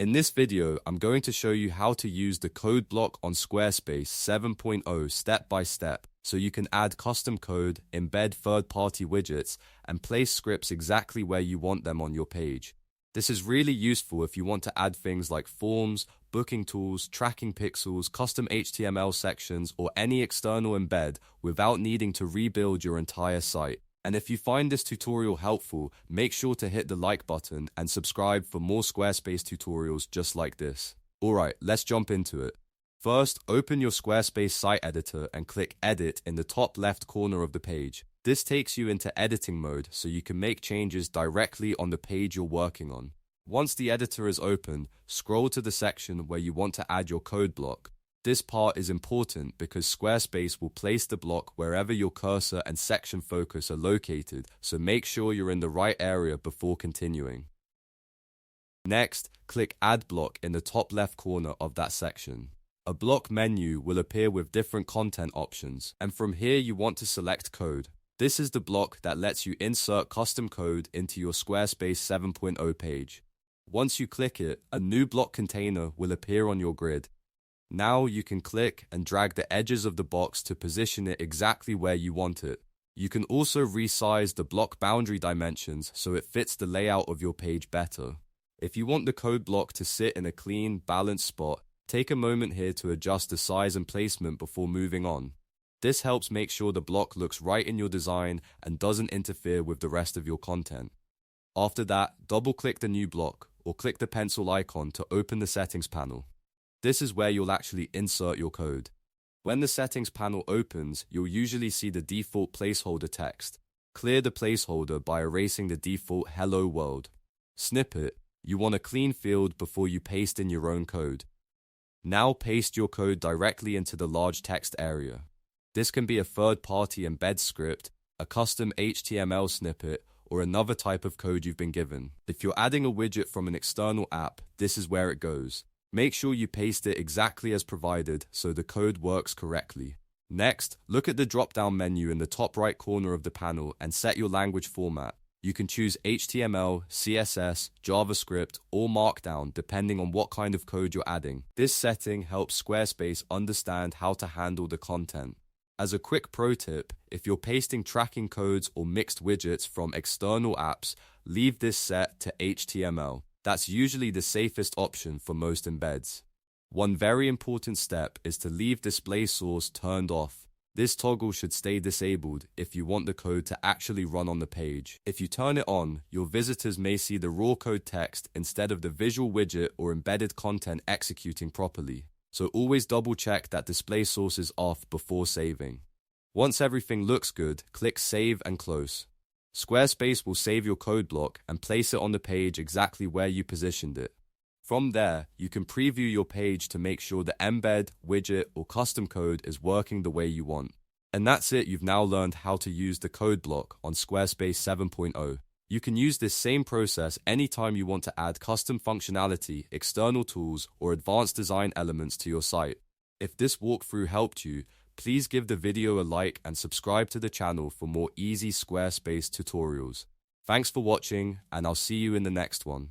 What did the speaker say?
In this video, I'm going to show you how to use the code block on Squarespace 7.0 step by step, so you can add custom code, embed third-party widgets, and place scripts exactly where you want them on your page. This is really useful if you want to add things like forms, booking tools, tracking pixels, custom HTML sections, or any external embed without needing to rebuild your entire site. And if you find this tutorial helpful, make sure to hit the like button and subscribe for more Squarespace tutorials just like this. Alright, let's jump into it. First, open your Squarespace site editor and click Edit in the top left corner of the page. This takes you into editing mode so you can make changes directly on the page you're working on. Once the editor is open, scroll to the section where you want to add your code block. This part is important because Squarespace will place the block wherever your cursor and section focus are located, so make sure you're in the right area before continuing. Next, click Add Block in the top left corner of that section. A block menu will appear with different content options, and from here you want to select Code. This is the block that lets you insert custom code into your Squarespace 7.0 page. Once you click it, a new block container will appear on your grid. Now you can click and drag the edges of the box to position it exactly where you want it. You can also resize the block boundary dimensions so it fits the layout of your page better. If you want the code block to sit in a clean, balanced spot, take a moment here to adjust the size and placement before moving on. This helps make sure the block looks right in your design and doesn't interfere with the rest of your content. After that, double-click the new block or click the pencil icon to open the settings panel. This is where you'll actually insert your code. When the settings panel opens, you'll usually see the default placeholder text. Clear the placeholder by erasing the default Hello World. Snippet, you want a clean field before you paste in your own code. Now paste your code directly into the large text area. This can be a third-party embed script, a custom HTML snippet, or another type of code you've been given. If you're adding a widget from an external app, this is where it goes. Make sure you paste it exactly as provided so the code works correctly. Next, look at the drop-down menu in the top right corner of the panel and set your language format. You can choose HTML, CSS, JavaScript, or Markdown depending on what kind of code you're adding. This setting helps Squarespace understand how to handle the content. As a quick pro tip, if you're pasting tracking codes or mixed widgets from external apps, leave this set to HTML. That's usually the safest option for most embeds. One very important step is to leave display source turned off. This toggle should stay disabled if you want the code to actually run on the page. If you turn it on, your visitors may see the raw code text instead of the visual widget or embedded content executing properly. So always double check that display source is off before saving. Once everything looks good, click Save and Close. Squarespace will save your code block and place it on the page exactly where you positioned it. From there, you can preview your page to make sure the embed, widget, or custom code is working the way you want. And that's it, you've now learned how to use the code block on Squarespace 7.0. You can use this same process anytime you want to add custom functionality, external tools, or advanced design elements to your site. If this walkthrough helped you, please give the video a like and subscribe to the channel for more easy Squarespace tutorials. Thanks for watching, and I'll see you in the next one.